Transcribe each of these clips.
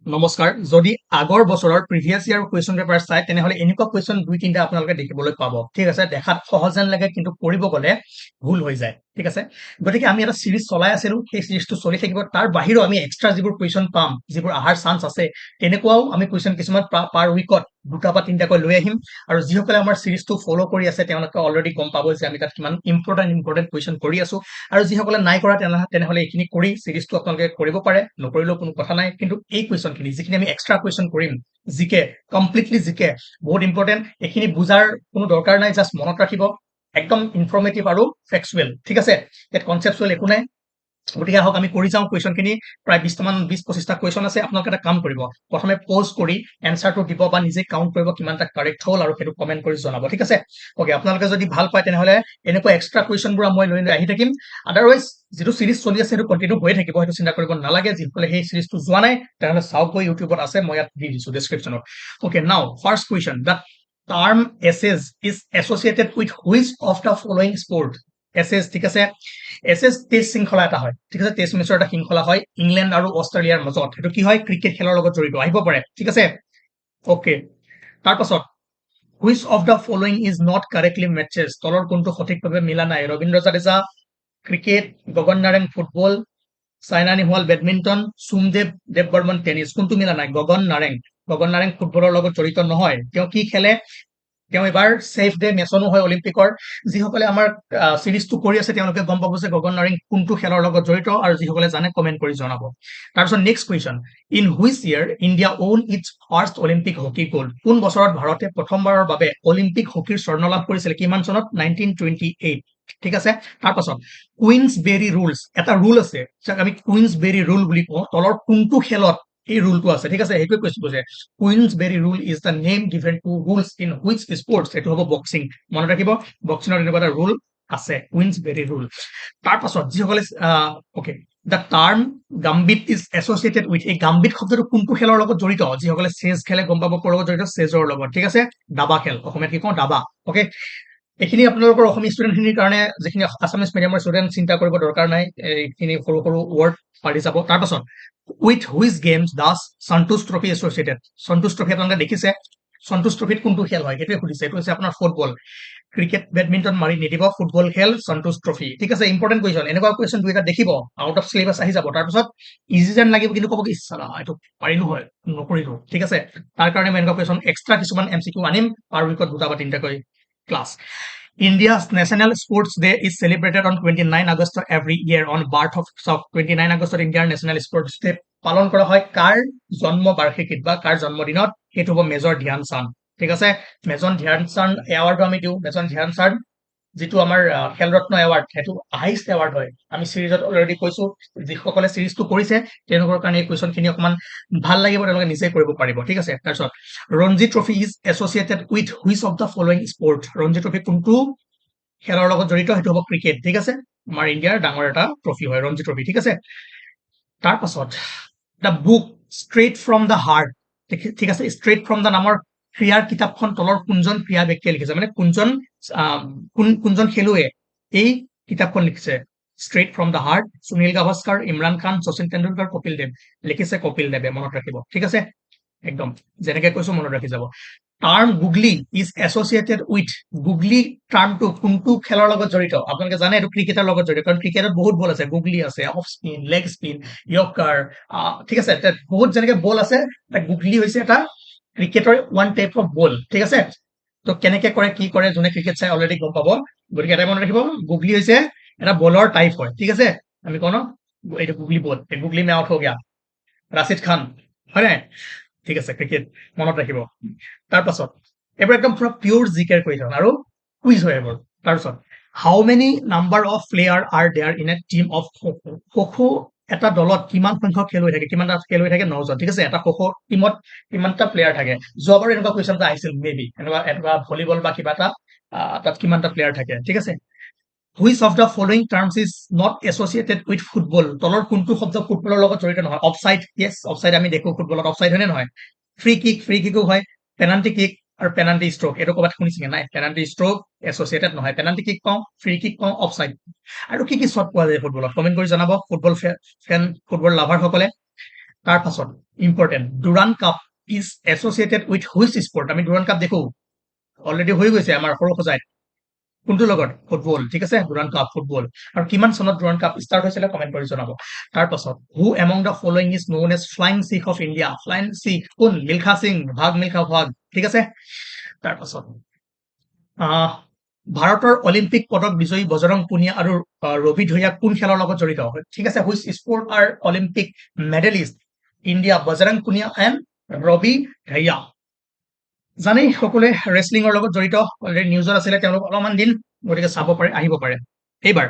নমস্কাৰ যদি আগৰ বছৰৰ প্ৰিভিয়াছ ইয়াৰ কুৱেশ্যন পেপাৰ চাই তেনেহলে এনেকুৱা কুৱেশ্যন দুই তিনিটা আপোনালোকে দেখিবলৈ পাব ঠিক আছে দেখাত সহজ যেন লাগে কিন্তু কৰিব গলে ভুল হৈ যায় ঠিক আছে গতিকে আমি এটা সিৰিজ চলাই আছিলো সেই সিৰিজটো চলি থাকিব তাৰ বাহিৰেও আমি এক্সট্ৰা যিবোৰ কুৱেশ্যন পাম যিবোৰ আহাৰ চান্স আছে তেনেকুৱাও আমি কুৱেশ্যন কিছুমান পাৰ উইকত দুটা বা তিনিটাকৈ লৈ আহিম আৰু যিসকলে আমাৰ সিৰিজটো ফলো কৰি আছে তেওঁলোকে অলৰেডি গম পাব যে আমি তাত কিমান ইম্পৰ্টেণ্ট কুৱেশ্যন কৰি আছো আৰু যিসকলে নাই কৰা তেনেহলে এইখিনি কৰি সিৰিজটো আপোনালোকে কৰিব পাৰে নকৰিলেও কোনো কথা নাই কিন্তু এই কুৱেশ্যন খিনি যিখিনি আমি এক্সট্ৰা কুৱেশ্যন কৰিম জিকে কমপ্লিটলি জিকে বহুত ইম্পৰ্টেণ্ট এইখিনি বুজাৰ কোনো দৰকাৰ নাই জাষ্ট মনত ৰাখিব একদম ইনফৰ্মেটিভ আৰু ফেক্সুৱেল ঠিক আছে ইয়াত কনচেপচুৱেল একো নাই গতিকে আহক আমি কৰি যাওঁ কুৱেশ্যন খিনি প্ৰায় 20-25টা কুৱেশ্যন আছে আপোনালোকে এটা কাম কৰিব প্ৰথমে পজ কৰি এনসাৰটো দিব বা নিজে কাউণ্ট কৰিব কিমানটা কাৰেক্ট হ'ল আৰু সেইটো কমেন্ট কৰি জনাব ঠিক আছে ওকে আপোনালোকে যদি ভাল পায় তেনেহলে এনেকুৱা এক্সট্ৰা কুৱেশ্যনবোৰ মই লৈ আহি থাকিম আদাৰৱাইজ যিটো সিৰিজ চলি আছে সেইটো কন্টিনিউ হৈ থাকিব সেইটো চিন্তা কৰিব নালাগে যিসকলে সেই সিৰিজটো যোৱা নাই তেনেহলে চাওক গৈ ইউটিউবত আছে মই ইয়াত দি দিছো ডেছক্ৰিপশ্যনত ওকে নাও first question the term essays is associated with which of the following sport essays ঠিক আছে এছেজ টেষ্ট শৃংখলা এটা হয় ঠিক আছে টেষ্ট মেচৰ এটা শৃংখলা হয় ইংলেণ্ড আৰু অষ্ট্ৰেলিয়াৰ মাজত সেইটো কি হয় ক্ৰিকেট খেলৰ লগত জড়িত আহিব পাৰে ঠিক আছে ওকে তাৰ পাছত which of the following is not correctly matches তলৰ কোনটো সঠিকভাৱে মিলা নাই Ravindra Jadeja cricket Gagan Narang football Saina Nehwal badminton Somdev Devvarman tennis কোনটো মিলা নাই গগন নাৰেং ফুটবলৰ লগত জড়িত নহয় তেওঁ কি খেলে তেওঁ এবাৰ সেফ ডে মেচনো হয় অলিম্পিকৰ যিসকলে আমাৰ সিৰিজটো কৰি আছে তেওঁলোকে গম পাব যে গগন নাৰেং কোনটো খেলৰ লগত জড়িত আৰু যিসকলে জানে কমেন্ট কৰি জনাব তাৰপিছত next question in which year India won its first Olympic hockey gold কোন বছৰত ভাৰতে প্ৰথমবাৰৰ বাবে অলিম্পিক হকীৰ স্বৰ্ণ লাভ কৰিছিল কিমান চনত 1928 ঠিক আছে তাৰ পাছত কুইন্সবেৰী ৰুলছ এটা ৰুল আছে যাক আমি কুইন্সবেৰী ৰুল বুলি কওঁ তলৰ কোনটো খেলত এই ৰুলটো আছে ঠিক আছে সেইটোৱে কৈছো যে Queensberry rule is the name given to rules in which sports এইটো হ'ব বক্সিং মনত ৰাখিব বক্সিঙৰ এনেকুৱা এটা ৰুল আছে কুইন্সবেৰী ৰুল তাৰ পাছত যিসকলে okay the term gambit is associated with এই গাম্বিট শব্দটো কোনটো খেলৰ লগত জড়িত যিসকলে চেজ খেলে গম পাব ক'ৰ লগত জড়িত চেজৰ লগত ঠিক আছে দাবা খেল অসমীয়াত কি কওঁ দাবা ওকে এইখিনি আপোনালোকৰ অসমীয়া ষ্টুডেণ্টখিনিৰ কাৰণে যিখিনি আছামিজ মিডিয়ামৰ ষ্টুডেণ্ট চিন্তা কৰিব দৰকাৰ নাই এইখিনি সৰু সৰু ৱৰ্ড পাৰি যাব তাৰপাছত with which games Das Santosh trophy associated Santosh trophy আপোনালোকে দেখিছে সন্তোষ ট্ৰফিত কোনটো খেল হয় সেইটোৱে সুধিছে এইটো হৈছে আপোনাৰ ফুটবল ক্ৰিকেট বেডমিণ্টন মাৰি নিদিব ফুটবল খেল সন্তোষ ট্ৰফি ঠিক আছে ইম্পৰ্টেণ্ট কুৱেশ্যন এনেকুৱা কুৱেশ্যন দুই এটা দেখিব আউট অফ চিলেবাছ আহি যাব তাৰপিছত ইজি যেন লাগিব কিন্তু ক'ব কি ইচ্ছা এইটো পাৰিলো হয় নকৰিলো ঠিক আছে তাৰ কাৰণে মই এনেকুৱা কুৱেশ্যন এক্সট্ৰা কিছুমান MCQ আনিম পাৰ উইকত দুটা বা তিনিটাকৈ class India's National Sports Day is celebrated on 29 August every year on birth of 29 August India's National Sports Day পালন কৰা হয় কাৰ জন্ম বাৰ্ষিকীত বা কাৰ জন্মদিনত সেইটো হ'ব মেজৰ ধ্যান চান্দ ঠিক আছে মেজৰ ধ্যান চান্দ এৱাৰ্ডটো আমি দিওঁ মেজৰ ধ্যান চান্দ যিটো আমাৰ খেলৰত্ন এৱাৰ্ড সেইটো হাইষ্ট এৱাৰ্ড হয় আমি সিৰিজত অলৰেডি কৈছো যিসকলে সিৰিজটো কৰিছে তেওঁলোকৰ কাৰণে এই কুৱেশ্যনখিনি অকমান ভাল লাগিব তেওঁলোকে নিজে কৰিব পাৰিব ঠিক আছে তাৰপিছত Ranji trophy is associated with which of the following sport Ranji trophy কোনটো খেলৰ লগত জড়িত সেইটো হ'ব ক্ৰিকেট ঠিক আছে আমাৰ ইণ্ডিয়াৰ ডাঙৰ এটা ট্ৰফি হয় ৰঞ্জি ট্ৰফি ঠিক আছে তাৰ পাছত the book straight from the heart ঠিক আছে ষ্ট্ৰেইট ফ্ৰম দ্য নামৰ ক্ৰিয়াৰ কিতাপখন তলৰ কোনজন ক্ৰিয়া ব্যক্তিয়ে লিখিছে মানে কোনজন খেলুৱৈয়ে এই কিতাপখন লিখিছে straight from the heart Sunil Gavaskar Imran Khan Sachin Tendulkar Kapil Dev লিখিছে কপিল দেৱে মনত ৰাখিব ঠিক আছে একদম যেনেকে কৈছো মনত ৰাখি যাব term googly is associated with googly টাৰ্মটো কোনটো খেলৰ লগত জড়িত আপোনালোকে জানে এইটো ক্ৰিকেটৰ লগত জড়িত কাৰণ ক্ৰিকেটত বহুত বল আছে গুগলি আছে off spin leg spin yorker ঠিক আছে বহুত যেনেকে বল আছে গুগলি হৈছে এটা ক্ৰিকেটৰ ওৱান টাইপ অফ বল ঠিক আছে তো কেনেকে কৰে কি কৰে যোনে ক্ৰিকেট চাই অলৰেডি গম পাব গতিকে এটাই মনত ৰাখিব গুগলি হৈছে এটা বলৰ টাইপ হয় ঠিক আছে আমি কওঁ ন এইটো গুগলি বল এই গুগলি মে আউট হৈ গয়া ৰাছিদ খান হয় নাই ঠিক আছে ক্ৰিকেট মনত ৰাখিব তাৰ পাছত এবাৰ একদম পুৰা পিয়ৰ জিকেৰ কুৱেশ্যন আৰু কুইজ হয় এইবোৰ তাৰপিছত how many number of player are there in a team of kho এটা দলত কিমান সংখ্যক খেলুৱৈ থাকে কিমানটা খেলুৱৈ থাকে 9জন ঠিক আছে এটা খো টিমত কিমানটা প্লেয়াৰ থাকে যোৱাবাৰ এনেকুৱা কুৱেশ্যন এটা আহিছিল মেবি এনেকুৱা ভলীবল বা কিবা এটা তাত কিমানটা প্লেয়াৰ থাকে ঠিক আছে which of the following terms is not associated with football তলৰ কোনটো শব্দ ফুটবলৰ লগত জড়িত নহয় অফচাইড য়েছ অফচাইড আমি দেখো ফুটবলত অফচাইড হয়নে নহয় ফ্ৰী কিকো হয় পেনাল্টি কিক আৰু পেনাল্টি ষ্ট্ৰোক এইটো ক'ৰবাত শুনিছেগে নাই পেনাল্টি ষ্ট্ৰোক এছ'চিয়েটেড নহয় পেনাল্টি কিক পাওঁ ফ্ৰী কিক পাওঁ অফচাইড আৰু কি শ্বট পোৱা যায় ফুটবলত কমেন্ট কৰি জনাব ফুটবল ফেন ফুটবল লাভাৰ সকলে তাৰ পাছত important Durand cup is associated with which sport আমি ডুৰাণ্ড কাপ দেখো অলৰেডি হৈ গৈছে আমাৰ সৰু সজাইত কোনটো লগত ফুটবল ঠিক আছে ডুৰাণ্ড কাপ ফুটবল আৰু কিমান চনত ডুৰাণ্ড কাপ ষ্টাৰ্ট হৈছিলে কমেণ্ট কৰি জনাব তাৰ পাছত who among the following is known as flying Sikh of India flying Sikh কোন মিলখা সিং ভাগ মিলখা ভাগ ঠিক আছে তাৰ পাছত ভাৰতৰ অলিম্পিক পদক বিজয়ী বজৰং পুনিয়া আৰু ৰবি ধৈয়া কোন খেলৰ লগত জড়িত ঠিক আছে which sport are Olympic medalist India Bajrang Punia and Ravi Dahiya জানেই সকলোৱে ৰেচলিঙৰ লগত জড়িত অলৰেডি নিউজত আছিলে তেওঁলোক অলপমান দিন গতিকে চাব পাৰে আহিব পাৰে এইবাৰ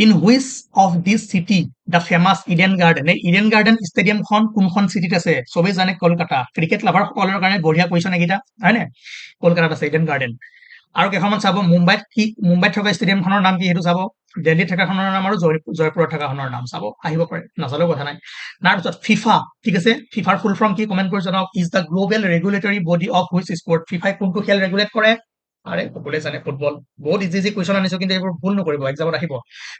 in which of this city the famous Eden garden এই ইডেন গাৰ্ডেন ষ্টেডিয়ামখন কোনখন চিটিত আছে চবেই জানে কলকাতা ক্ৰিকেট লাভাৰ সকলৰ কাৰণে বঢ়িয়া কুৱেশ্যন এইকেইটা হয়নে কলকাতাত আছে ইডেন গাৰ্ডেন আৰু কেইখনমান চাব মুম্বাইত থকা ষ্টেডিয়ামখনৰ নাম কি সেইটো চাব দিল্লীত থকাখনৰ নাম আৰু জয়পুৰত থকাখনৰ নাম চাব আহিব পাৰে নাচালেও কথা নাই তাৰপিছত ফিফা ঠিক আছে ফিফাৰ ফুল ফৰ্ম কি কমেণ্ট কৰি জনাওক is the global regulatory body of which sport ফিফাই কোনটো খেল ৰেগুলেট কৰে আৰে সকলোৱে জানে ফুটবল বহুত ইজি কুৱেশ্যন আনিছো কিন্তু এইবোৰ ভুল নকৰিব এক্সামত আহিব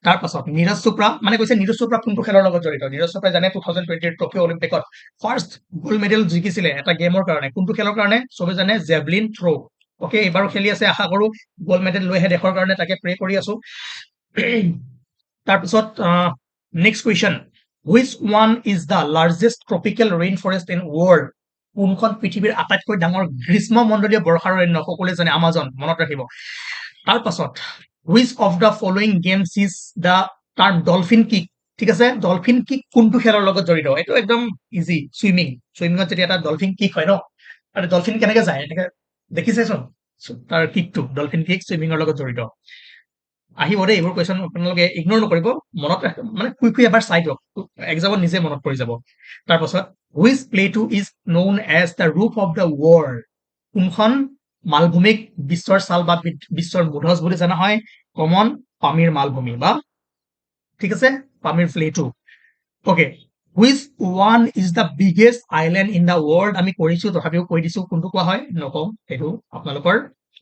তাৰ পাছত নীৰজ চোপ্ৰা মানে কৈছে নীৰজ চোপ্ৰা কোনটো খেলৰ লগত জড়িত নীৰজ চোপ্ৰাই জানে 2020 টকিঅ' অলিম্পিকত ফাৰ্ষ্ট গ'ল্ড মেডেল জিকিছিলে এটা গেমৰ কাৰণে কোনটো খেলৰ কাৰণে চবে জানে জেভলিন থ্ৰ' অকে এইবাৰো খেলি আছে আশা কৰো গ'ল্ড মেডেল লৈ আহে দেশৰ কাৰণে তাকে প্ৰে কৰি আছো তাৰপিছত next question which one is the largest tropical rain forest in world কোনখন পৃথিৱীৰ আটাইতকৈ ডাঙৰ গ্ৰীষ্ম মণ্ডলীয় বৰ্ষাৰণ্য সকলোৱে জানে আমাজন মনত ৰাখিব তাৰ পাছত which of the following games is the term dolphin kick ঠিক আছে ডলফিন কিক কোনটো খেলৰ লগত জড়িত এইটো একদম ইজি চুইমিঙত যেতিয়া এটা ডলফিন কিক হয় ন আৰু ডলফিন কেনেকে যায় এনেকে দেখিছেচোন তাৰ কিকটো ডলফিন কিক চুইমিঙৰ লগত জড়িত আহিব দেই এইবোৰ কুৱেশ্যন আপোনালোকে ইগনোৰ নকৰিব মনত মানে কুই এবাৰ চাই দিয়ক এক্সামত নিজে মনত পৰি যাব তাৰপাছত which plateau is known as the roof of the world কোনখন মালভূমিক বিশ্বৰ ছাল বা বিশ্বৰ মুধচ বুলি জনা হয় কমন পামিৰ মালভূমি বা ঠিক আছে Pamir Plato okay which one is the biggest island in the world আমি কৰিছো তথাপিও কৈ দিছো কোনটো কোৱা হয় নকওঁ সেইটো আপোনালোকৰ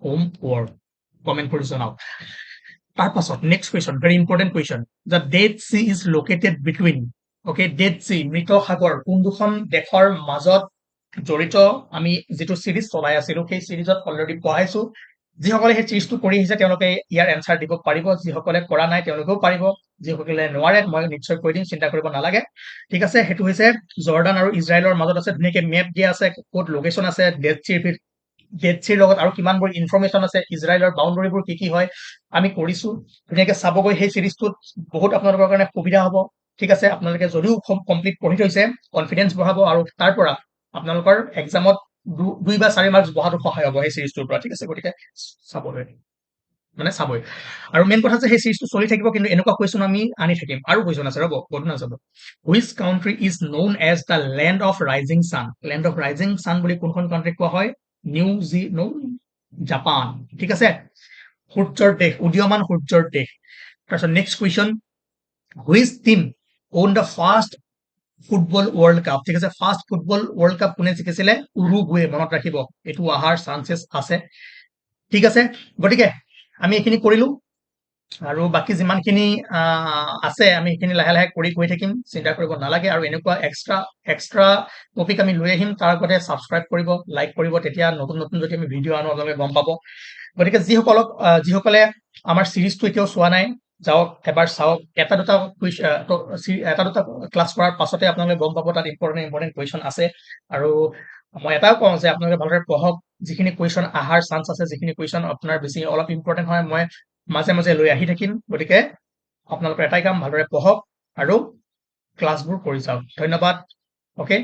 হোম ৱৰ্ক কমেণ্ট কৰি জনাওক তাৰ পাছত next question very important question the dead C is located between okay dead C মৃত সাগৰ কোন দুখন দেশৰ মাজত জড়িত আমি যিটো চিৰিজ চলাই আছিলো সেই চিৰিজত অলৰেডি পঢ়াইছো যিসকলে সেই চিৰিজটো কৰি আহিছে তেওঁলোকে ইয়াৰ এনচাৰ দিব পাৰিব যিসকলে কৰা নাই তেওঁলোকেও পাৰিব যিসকলে নোৱাৰে মই নিশ্চয় কৈ দিম চিন্তা কৰিব নালাগে ঠিক আছে সেইটো হৈছে জৰ্ডান আৰু ইজৰাইলৰ মাজত আছে ধুনীয়াকে মেপ দিয়া আছে ক'ত লোকেশ্যন আছে ডেড চিৰ লগত আৰু কিমানবোৰ ইনফৰমেশ্যন আছে ইজৰাইলৰ বাউণ্ডাৰীবোৰ কি হয় আমি কৰিছো ধুনীয়াকে চাবগৈ সেই চিৰিজটোত বহুত আপোনালোকৰ কাৰণে সুবিধা হ'ব ঠিক আছে আপোনালোকে যদিও কমপ্লিট পঢ়ি থৈছে কনফিডেন্স বঢ়াব আৰু তাৰ পৰা আপোনালোকৰ এক্সামত 2 বা 4 মাৰ্কছ বঢ়াটো সহায় হ'ব সেই চিৰিজটোৰ পৰা ঠিক আছে গতিকে চাবই আৰু মেইন কথা যে সেই চিৰিজটো চলি থাকিব কিন্তু এনেকুৱা কুৱেশ্যন আমি আনি থাকিম আৰু কুৱেশ্যন আছে ৰ'ব ক'ত নাযাব which country is known as the land of rising sun বুলি কোনখন কাউন্ট্ৰিক কোৱা হয় জাপান ঠিক আছে সূৰ্যৰ দেশ উদীয়মান সূৰ্যৰ দেশ তাৰপিছত next question which team won the first football world cup ঠিক আছে ফাৰ্ষ্ট ফুটবল ৱৰ্ল্ড কাপ কোনে জিকিছিলে উৰুগুৱে মনত ৰাখিব এইটো অহাৰ চান্সেছ আছে ঠিক আছে গতিকে আমি এইখিনি কৰিলো আৰু বাকি যিমানখিনি আছে আমি এইখিনি লাহে লাহে কৰি গৈ থাকিম চিন্তা কৰিব নালাগে আৰু এনেকুৱা এক্সট্ৰা টপিক আমি লৈ আহিম তাৰ আগতে ছাবস্ক্ৰাইব কৰিব লাইক কৰিব তেতিয়া নতুন যদি আমি ভিডিঅ' আনো আপোনালোকে গম পাব গতিকে যিসকলে আমাৰ চিৰিজটো এতিয়াও চোৱা নাই যাওক এবাৰ চাওক এটা দুটা ক্লাছ কৰাৰ পাছতে আপোনালোকে গম পাব তাত ইম্পৰ্টেণ্ট কুৱেশ্যন আছে আৰু মই এটাও কওঁ যে আপোনালোকে ভালদৰে পঢ়ক যিখিনি কুৱেশ্যন আহাৰ চান্স আছে যিখিনি কুৱেশ্যন আপোনাৰ বেছি অলপ ইম্পৰ্টেণ্ট হয় মই মাজে মাজে লৈ আহি থাকিম গতিকে আপোনালোকৰ এটাই কাম ভালদৰে পঢ়ক আৰু ক্লাছবোৰ কৰি যাওক ধন্যবাদ অকে